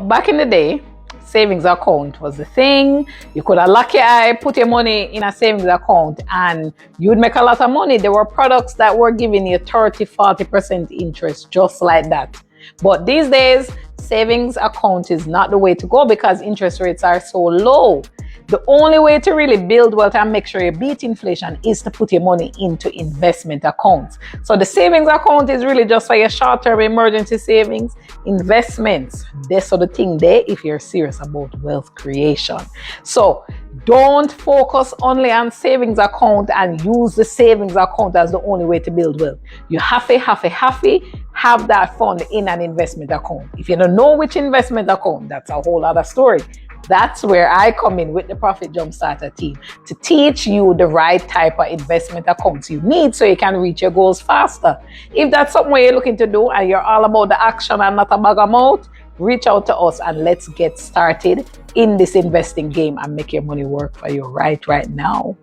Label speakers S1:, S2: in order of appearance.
S1: back in the day, savings account was the thing. You could have locked your eye, put your money in a savings account, and you'd make a lot of money. There were products that were giving you 30-40% interest just like that. But these days, savings account is not the way to go because interest rates are so low. The only way to really build wealth and make sure you beat inflation is to put your money into investment accounts. So the savings account is really just for your short-term emergency savings. Investments, that's the thing there if you're serious about wealth creation. So don't focus only on savings account and use the savings account as the only way to build wealth. You have that fund in an investment account. If you don't know which investment account, that's a whole other story. That's where I come in with the Profit Jumpstarter team to teach you the right type of investment accounts you need so you can reach your goals faster. If that's something you're looking to do and you're all about the action and not a bag of mouth, reach out to us and let's get started in this investing game and make your money work for you right now.